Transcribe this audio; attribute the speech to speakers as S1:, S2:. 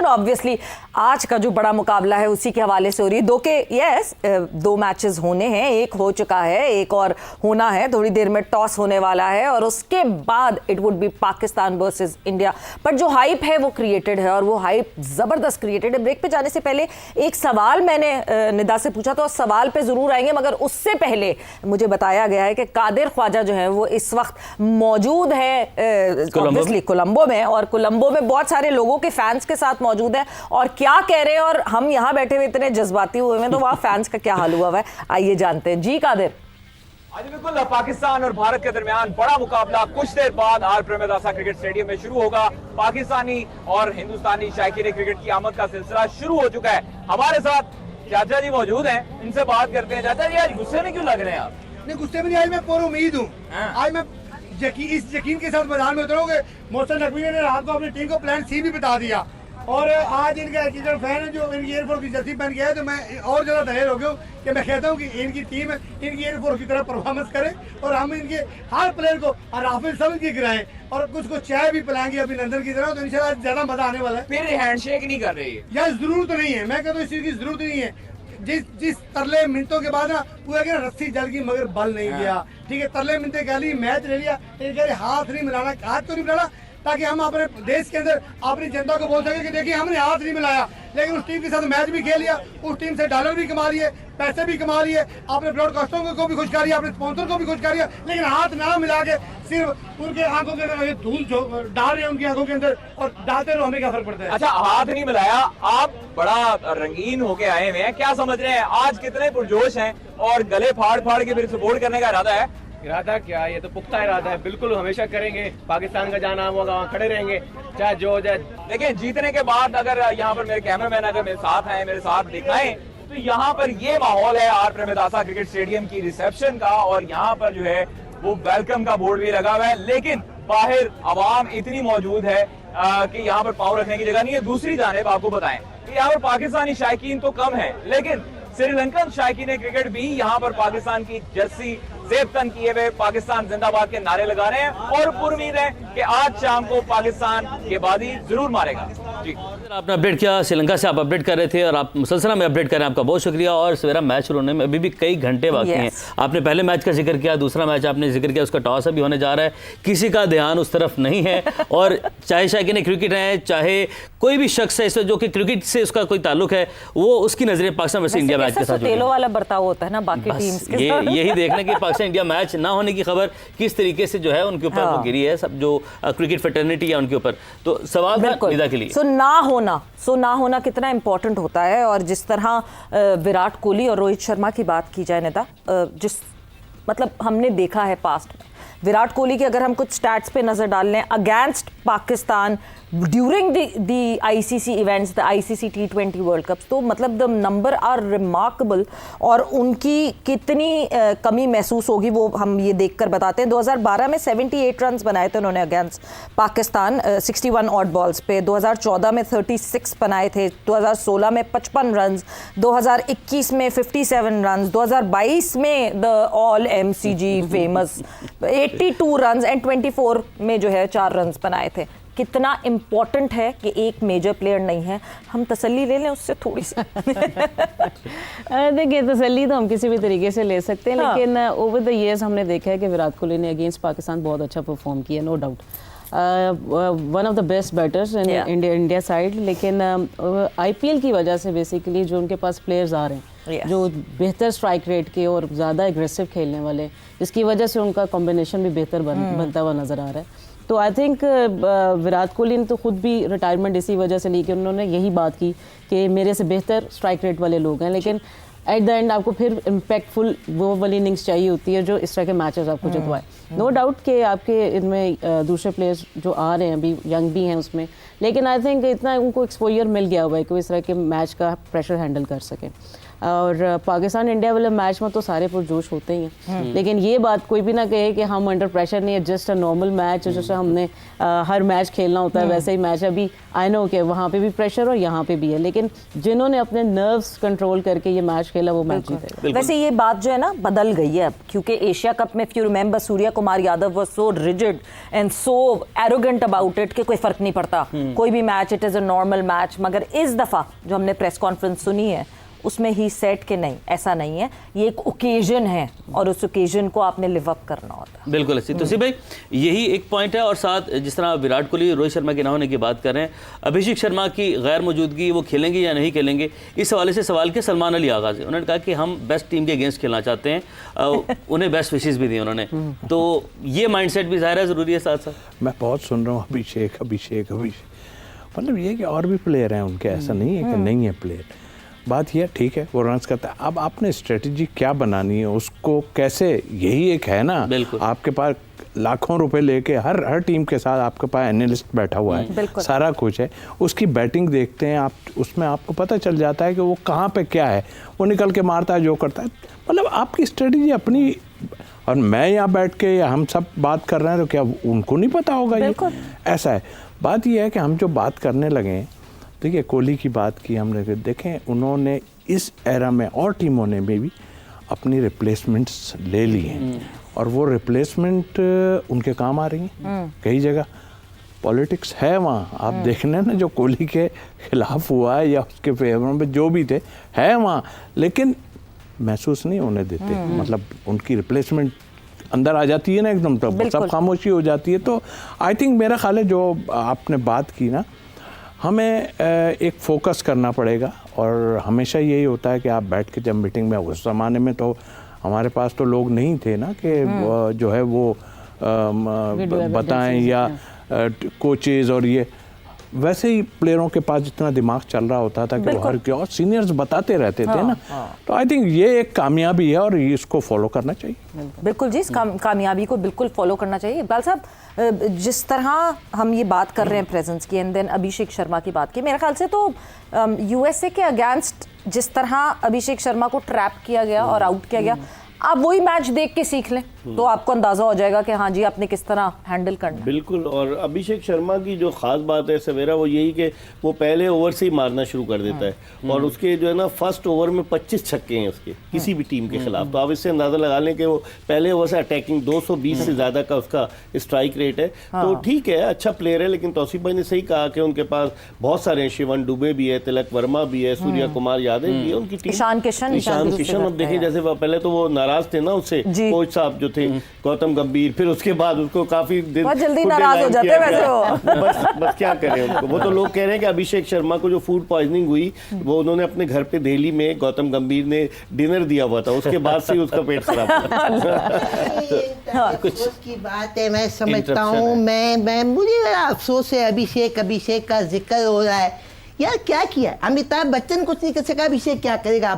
S1: और ऑब्वियसली आज का जो बड़ा मुकाबला है उसी के हवाले से हो रही है। दो मैचेस होने हैं, एक हो चुका है, एक और होना है, थोड़ी देर में टॉस होने वाला है और उसके बाद it would be Pakistan versus India. पर जो हाइप है वो क्रिएटेड है और वो हाइप जबरदस्त क्रिएटेड है। ब्रेक पे जाने से पहले एक सवाल मैंने निदा से पूछा, तो सवाल पे जरूर आएंगे, मगर उससे पहले मुझे बताया गया है कि कादिर ख्वाजा जो है वो इस वक्त मौजूद है कोलंबो में, और कोलंबो में बहुत सारे लोगों के फैंस के साथ मौजूद है और क्या कह रहे हैं, और हम यहाँ बैठे हुए इतने जज्बाती हुए हैं, तो वहाँ फैंस का क्या हाल हुआ है आइए जानते हैं। जी कादिर।
S2: आज बिल्कुल पाकिस्तान और भारत के दरमियान बड़ा मुकाबला कुछ देर बाद आर प्रेमदासा क्रिकेट स्टेडियम में शुरू होगा। पाकिस्तानी और हिंदुस्तानी शायकीन क्रिकेट की आमद का सिलसिला शुरू हो चुका है। हमारे साथ चाचा जी मौजूद हैं, इनसे बात करते हैं। चाचा जी, आज गुस्से में क्यों लग रहे हैं आप?
S3: नहीं, गुस्से में नहीं, आज मैं पूरी उम्मीद हूँ। आज मैं इस यकीन के साथ मैदान में उतरूंगा कि मोहसिन नकवी ने रात को अपनी टीम को प्लान सी भी बता दिया, और आज इनका क्रिकेट फैन है जो इनकी एयरफोर्स की जर्सी पहन गया है, तो मैं और ज़्यादा तैयार हो गया हूँ कि मैं कहता हूँ कि इनकी टीम इनकी एयरफोर्स की तरह परफॉर्मेंस करे और हम इनके हर प्लेयर को राफेल समझ के गिराएं और कुछ को चाय भी पिलाएंगे अभिनंदन की तरह, तो इंशाल्लाह ज़्यादा मजा आने वाला है।
S2: फिर हैंडशेक नहीं कर रही है
S3: यार, जरूरत नहीं है, मैं कहता हूँ इस चीज़ की जरूरत नहीं है। जिस तरले मिनटों के बाद ना वो है रस्सी जल गई मगर बल नहीं गया। ठीक है, तरले मिनटे कह ली, मैच ले लिया, हाथ नहीं मिलाना, हाथ तो नहीं मिलाना, ताकि हम अपने देश के अंदर अपनी जनता को बोल सके कि देखिए हमने हाथ नहीं मिलाया, लेकिन उस टीम के साथ मैच भी खेल लिया, उस टीम से डॉलर भी कमा लिए, पैसे भी कमा लिए, अपने ब्रॉडकास्टरों को भी खुश कर लिया, अपने स्पॉन्सर को भी खुश कर लिया, लेकिन हाथ ना मिला के सिर्फ उनके आंखों के अंदर धूल डाल रहे हैं उनकी आंखों के अंदर, और डालते रहो, हमें क्या फर्क पड़ता है।
S2: अच्छा, हाथ नहीं मिलाया, आप बड़ा रंगीन होके आए हुए हैं, क्या समझ रहे हैं आज कितने पुरजोश हैं और गले फाड़ फाड़ के फिर सपोर्ट करने का इरादा है?
S4: इरादा क्या, ये तो पुख्ता इरादा है, बिल्कुल हमेशा करेंगे, पाकिस्तान का जहाँ नाम होगा वहाँ खड़े रहेंगे, चाहे जो हो जाए।
S2: देखिए, जीतने के बाद अगर यहाँ पर मेरे कैमरामैन अगर मेरे साथ हैं, मेरे साथ दिखाएं, तो यहाँ पर ये माहौल है आर प्रेमदासा क्रिकेट स्टेडियम की रिसेप्शन का, और यहाँ पर जो है वो वेलकम का बोर्ड भी लगा हुआ है, लेकिन बाहर आवाम इतनी मौजूद है कि यहाँ पर पाँव रखने की जगह नहीं है। दूसरी जानिब आपको बताएं कि यहाँ पर पाकिस्तानी शायकीन तो कम है, लेकिन श्रीलंकन शायकीन क्रिकेट भी यहाँ पर पाकिस्तान की जर्सी जेब तन किए हुए पाकिस्तान जिंदाबाद के नारे लगा रहे हैं और उम्मीद है कि आज शाम को पाकिस्तान ये बाजी जरूर मारेगा। जी,
S5: आपने अपडेट किया, श्रीलंका से आप अपडेट कर रहे थे और आप मुसलसल में अपडेट कर रहे हैं, आपका बहुत शुक्रिया। और सवेरा मैच शुरू होने में अभी भी कई घंटे बाकी हैं। आपने पहले मैच का जिक्र किया, दूसरा मैच आपने जिक्र किया, उसका टॉस अभी होने जा रहा है, किसी का ध्यान उस तरफ नहीं है। और चाहे शायकीन क्रिकेट है, चाहे कोई भी शख्स है इसमें जो कि क्रिकेट से उसका कोई ताल्लुक है, वो उसकी नजरें पाकिस्तान वर्सेस इंडिया मैच के साथ
S1: तेलों वाला बर्ताव होता है ना बाकी टीम्स के साथ।
S5: यही देखना कि पाकिस्तान इंडिया मैच ना होने की खबर किस तरीके से जो है उनके ऊपर वो गिरी है, सब जो क्रिकेट फेटर्निटी है उनके ऊपर। तो सवाल है निदा के लिए,
S1: सो ना होना कितना इंपॉर्टेंट होता है। और जिस तरह विराट कोहली और रोहित शर्मा की बात की जाए निदा, जिस मतलब हमने देखा है पास्ट में, विराट कोहली के अगर हम कुछ स्टैट्स पे नजर डाल लें against Pakistan during the ICC events, the ICC T20 world cups, तो मतलब द नंबर आर रिमार्केबल। और उनकी कितनी कमी महसूस होगी वो हम ये देखकर बताते हैं। 2012 में 78 रन बनाए थे उन्होंने अगेंस्ट पाकिस्तान 61 ऑड बॉल्स पे, 2014 में 36 बनाए थे, 2016 में 55 रन, 2021 में 57 रन, 2022 में the all MCG famous 82 run and 24 में जो है 4 रन बनाए थे। कितना इम्पोर्टेंट है कि एक मेजर प्लेयर नहीं है, हम तसल्ली ले लें उससे थोड़ी सी।
S6: देखिए, तसल्ली तो हम किसी भी तरीके से ले सकते हैं, लेकिन ओवर द ईयर्स हमने देखा है कि विराट कोहली ने अगेंस्ट पाकिस्तान बहुत अच्छा परफॉर्म किया, no doubt, one of the best batters in India side. लेकिन IPL की वजह से बेसिकली जो उनके पास प्लेयर्स आ रहे हैं जो बेहतर स्ट्राइक रेट के और ज़्यादा एग्रेसिव खेलने वाले, जिसकी वजह से उनका कॉम्बिनेशन भी बेहतर बनता हुआ नज़र आ रहा है। तो आई थिंक विराट कोहली ने तो खुद भी रिटायरमेंट इसी वजह से ली कि उन्होंने यही बात की कि मेरे से बेहतर स्ट्राइक रेट वाले लोग हैं, लेकिन एट द एंड आपको फिर इम्पैक्टफुल वो वाली इनिंग्स चाहिए होती है जो इस तरह के मैचेस आपको जितवाए। नो डाउट कि आपके इनमें दूसरे प्लेयर्स जो आ रहे हैं अभी यंग भी हैं उसमें, लेकिन आई थिंक इतना उनको एक्सपोजर मिल गया हुआ है कि वो इस तरह के मैच का प्रेशर हैंडल कर सकें। और पाकिस्तान इंडिया वाले मैच में तो सारे पुरजोश होते ही हैं, लेकिन ये बात कोई भी ना कहे कि हम अंडर प्रेशर नहीं है, जस्ट अ नॉर्मल मैच जैसे हमने हर मैच खेलना होता है वैसे ही मैच। अभी आई नो कि वहाँ पे भी प्रेशर और यहाँ पे भी है, लेकिन जिन्होंने अपने नर्व्स कंट्रोल करके ये मैच खेला वो मैच जीतेगा।
S1: वैसे ये बात जो है ना बदल गई है अब, क्योंकि एशिया कप में if you remember Surya Kumar Yadav was so rigid and so arrogant about it कि कोई फर्क नहीं पड़ता, कोई भी match it is a normal match. मगर इस दफा जो हमने प्रेस कॉन्फ्रेंस सुनी है उसमें ही सेट के नहीं, ऐसा नहीं है, ये एक ओकेजन है और उस ओकेजन को आपने लिव अप करना होता है।
S5: बिल्कुल अच्छी। तो सी भाई यही एक पॉइंट है, और साथ जिस तरह विराट कोहली रोहित शर्मा के ना होने की बात कर रहे हैं, अभिषेक शर्मा की गैर मौजूदगी, वो खेलेंगे या नहीं खेलेंगे, इस हवाले से सवाल के सलमान अली आगाज़ है। उन्होंने कहा कि हम बेस्ट टीम के अगेंस्ट खेलना चाहते हैं, उन्हें बेस्ट विशेज़ भी दी उन्होंने, तो ये माइंडसेट भी ज़ाहिर है ज़रूरी है साथ साथ।
S7: मैं बहुत सुन रहा हूँ अभिषेक अभिषेक अभिषेक, मतलब ये कि और भी प्लेयर हैं उनके, ऐसा नहीं है कि नहीं है प्लेयर। बात यह ठीक है वो रन्स करता है, अब आपने स्ट्रेटजी क्या बनानी है, उसको कैसे, यही एक है ना।
S5: बिल्कुल।
S7: आपके पास लाखों रुपए लेके हर टीम के साथ आपके पास एनालिस्ट बैठा हुआ है, सारा कुछ है, उसकी बैटिंग देखते हैं आप, उसमें आपको पता चल जाता है कि वो कहाँ पे क्या है, वो निकल के मारता है जो करता है, मतलब आपकी स्ट्रेटजी अपनी। और मैं यहाँ बैठ के या हम सब बात कर रहे हैं तो क्या उनको नहीं पता होगा ये? ऐसा है। बात यह है कि हम जो बात करने लगे, देखिए कोहली की बात की हमने, देखें उन्होंने इस एरा में और टीमों ने भी अपनी रिप्लेसमेंट्स ले ली हैं, और वो रिप्लेसमेंट उनके काम आ रही हैं कई जगह। पॉलिटिक्स है वहाँ, आप देखने ना जो कोहली के खिलाफ हुआ है या उसके फेवर में जो भी थे है वहाँ, लेकिन महसूस नहीं होने देते, मतलब उनकी रिप्लेसमेंट अंदर आ जाती है ना एकदम, तो सब खामोशी हो जाती है। तो आई थिंक मेरा ख्याल है जो आपने बात की ना, हमें एक फोकस करना पड़ेगा, और हमेशा यही होता है कि आप बैठ के जब मीटिंग में, उस ज़माने में तो हमारे पास तो लोग नहीं थे ना कि जो है वो बताएं या कोचेज़, और ये वैसे ही प्लेयरों के पास जितना दिमाग चल रहा होता था कि वो हर और सीनियर्स बताते रहते थे ना। तो आई थिंक ये एक कामयाबी है और इसको फॉलो करना चाहिए।
S1: बिल्कुल जी, इस कामयाबी को बिल्कुल फॉलो करना चाहिए। इकबाल साहब, जिस तरह हम ये बात कर रहे हैं प्रेजेंस की, एंड देन अभिषेक शर्मा की बात की, मेरे ख्याल से तो यूएसए के अगेंस्ट जिस तरह अभिषेक शर्मा को ट्रैप किया गया और आउट किया गया, आप वही मैच देख के सीख लें तो आपको अंदाजा हो जाएगा कि हाँ जी आपने किस तरह हैंडल करना है।
S8: बिल्कुल। और अभिषेक शर्मा की जो खास बात है सवेरा, वो यही कि वो पहले ओवर से ही मारना शुरू कर देता है, और उसके जो है ना फर्स्ट ओवर में 25 छक्के हैं उसके किसी भी टीम के खिलाफ। तो आप इससे अंदाजा लगा लें कि वो पहले ओवर से अटैकिंग 220 से ज़्यादा का उसका स्ट्राइक रेट है। तो ठीक है, अच्छा प्लेयर है, लेकिन तौसीफ भाई ने सही कहा कि उनके पास बहुत सारे हैं, शिवन दुबे भी है, तिलक वर्मा भी है, सूर्या कुमार यादव भी है, उनकी टीम ईशान किशन। अब देखिए जैसे पहले तो वो नाराज थे ना उससे कोच साहब जो थे गौतम गंभीर, फिर उसके बाद उसको काफी
S1: बहुत जल्दी नाराज हो जाते हैं वैसे वो।
S8: बस क्या करें उनको। वो तो लोग कह रहे हैं कि अभिषेक शर्मा को जो फूड पॉइजनिंग हुई, वो उन्होंने अपने घर पे दिल्ली में गौतम गंभीर ने डिनर दिया हुआ था, उसके बाद से उसका पेट खराब हुआ।
S9: कुछ की बात है, मैं समझता हूँ। मैं मुझे अफसोस है, अभिषेक का जिक्र हो रहा है यार, क्या किया अमिताभ बच्चन कुछ नहीं कर सका, अभिषेक क्या करेगा?